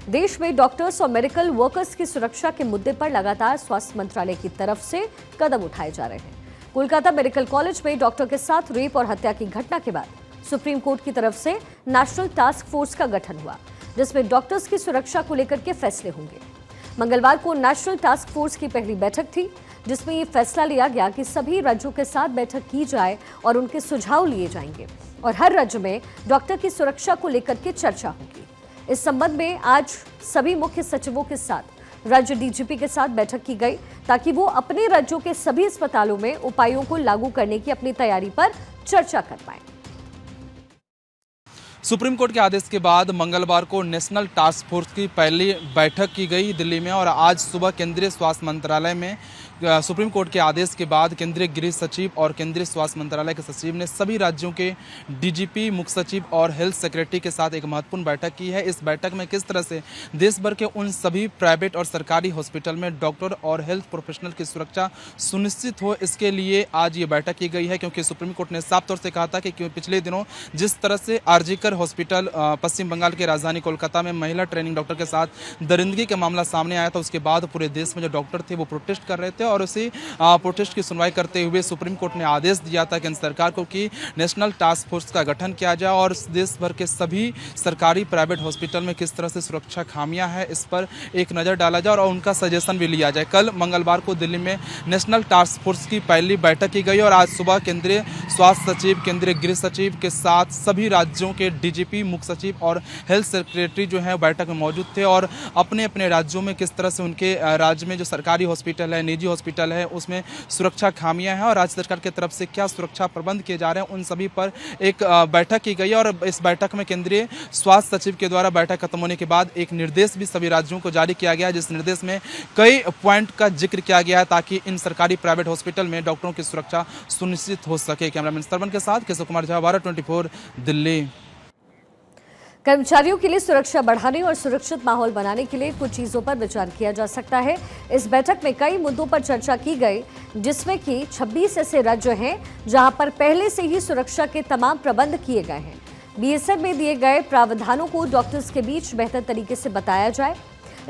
देश में डॉक्टर्स और मेडिकल वर्कर्स की सुरक्षा के मुद्दे पर लगातार स्वास्थ्य मंत्रालय की तरफ से कदम उठाए जा रहे हैं। कोलकाता मेडिकल कॉलेज में डॉक्टर के साथ रेप और हत्या की घटना के बाद सुप्रीम कोर्ट की तरफ से नेशनल टास्क फोर्स का गठन हुआ, जिसमें डॉक्टर्स की सुरक्षा को लेकर के फैसले होंगे। मंगलवार को नेशनल टास्क फोर्स की पहली बैठक थी, जिसमें ये फैसला लिया गया कि सभी राज्यों के साथ बैठक की जाए और उनके सुझाव लिए जाएंगे और हर राज्य में डॉक्टर की सुरक्षा को लेकर के चर्चा होगी। इस संबंध में आज सभी मुख्य सचिवों के साथ राज्य डीजीपी के साथ बैठक की गई, ताकि वो अपने राज्यों के सभी अस्पतालों में उपायों को लागू करने की अपनी तैयारी पर चर्चा कर पाएं। सुप्रीम कोर्ट के आदेश के बाद मंगलवार को नेशनल टास्क फोर्स की पहली बैठक की गई दिल्ली में और आज सुबह केंद्रीय स्वास्थ्य मंत्रालय में सुप्रीम कोर्ट के आदेश के बाद केंद्रीय गृह सचिव और केंद्रीय स्वास्थ्य मंत्रालय के सचिव ने सभी राज्यों के डीजीपी, मुख्य सचिव और हेल्थ सेक्रेटरी के साथ एक महत्वपूर्ण बैठक की है। इस बैठक में किस तरह से देश भर के उन सभी प्राइवेट और सरकारी हॉस्पिटल में डॉक्टर और हेल्थ प्रोफेशनल की सुरक्षा सुनिश्चित हो, इसके लिए आज ये बैठक की गई है। क्योंकि सुप्रीम कोर्ट ने साफ तौर से कहा था कि पिछले दिनों जिस तरह से आरजीकर हॉस्पिटल पश्चिम बंगाल की राजधानी कोलकाता में महिला ट्रेनिंग डॉक्टर के साथ दरिंदगी का मामला सामने आया था, उसके बाद पूरे देश में जो डॉक्टर थे वो प्रोटेस्ट कर रहे थे और उसी प्रोटेस्ट की सुनवाई करते हुए सुप्रीम कोर्ट ने आदेश दिया था केंद्र सरकार को कि नेशनल टास्क फोर्स का गठन किया जाए और देश भर के सभी सरकारी प्राइवेट हॉस्पिटल में किस तरह से सुरक्षा खामियां हैं इस पर एक नज़र डाला जाए और उनका सजेशन भी लिया जाए। कल मंगलवार को दिल्ली में नेशनल टास्क फोर्स की पहली बैठक की गई और आज सुबह केंद्रीय स्वास्थ्य सचिव, केंद्रीय गृह सचिव के साथ सभी राज्यों के डीजीपी, मुख्य सचिव और हेल्थ सेक्रेटरी जो है बैठक में मौजूद थे और अपने अपने राज्यों में किस तरह से उनके राज्य में जो सरकारी हॉस्पिटल है, निजी हॉस्पिटल है, उसमें सुरक्षा खामियां हैं और राज्य सरकार की तरफ से क्या सुरक्षा प्रबंध किए जा रहे हैं, उन सभी पर एक बैठक की गई और इस बैठक में केंद्रीय स्वास्थ्य सचिव के द्वारा बैठक खत्म होने के बाद एक निर्देश भी सभी राज्यों को जारी किया गया, जिस निर्देश में कई पॉइंट का जिक्र किया गया है ताकि इन सरकारी प्राइवेट हॉस्पिटल में डॉक्टरों की सुरक्षा सुनिश्चित हो सके। कैमरामैन सरवन के साथ केशव कुमार झा, भारत 24 दिल्ली। कर्मचारियों के लिए सुरक्षा बढ़ाने और सुरक्षित माहौल बनाने के लिए कुछ चीजों पर विचार किया जा सकता है। इस बैठक में कई मुद्दों पर चर्चा की गई, जिसमें कि 26 ऐसे राज्य हैं जहां पर पहले से ही सुरक्षा के तमाम प्रबंध किए गए हैं। बीएसएन में दिए गए प्रावधानों को डॉक्टर्स के बीच बेहतर तरीके से बताया जाए।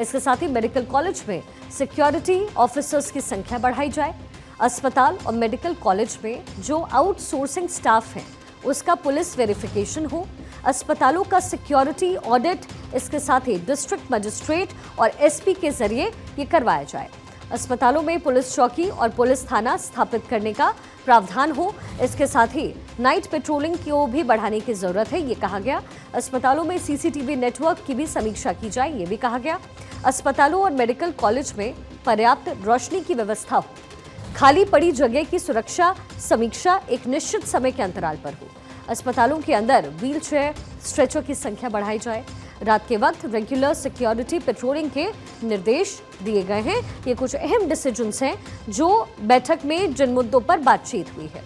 इसके साथ ही मेडिकल कॉलेज में सिक्योरिटी ऑफिसर्स की संख्या बढ़ाई जाए। अस्पताल और मेडिकल कॉलेज में जो आउटसोर्सिंग स्टाफ है उसका पुलिस वेरिफिकेशन हो। अस्पतालों का सिक्योरिटी ऑडिट इसके साथ ही डिस्ट्रिक्ट मजिस्ट्रेट और एसपी के जरिए ये करवाया जाए। अस्पतालों में पुलिस चौकी और पुलिस थाना स्थापित करने का प्रावधान हो। इसके साथ ही नाइट पेट्रोलिंग को भी बढ़ाने की जरूरत है, ये कहा गया। अस्पतालों में सीसीटीवी नेटवर्क की भी समीक्षा की जाए, ये भी कहा गया। अस्पतालों और मेडिकल कॉलेज में पर्याप्त रोशनी की व्यवस्था हो। खाली पड़ी जगह की सुरक्षा समीक्षा एक निश्चित समय के अंतराल पर हो। अस्पतालों के अंदर व्हीलचेयर, स्ट्रेचर की संख्या बढ़ाई जाए। रात के वक्त रेगुलर सिक्योरिटी पेट्रोलिंग के निर्देश दिए गए हैं। ये कुछ अहम डिसीजंस हैं जो बैठक में जिन मुद्दों पर बातचीत हुई है।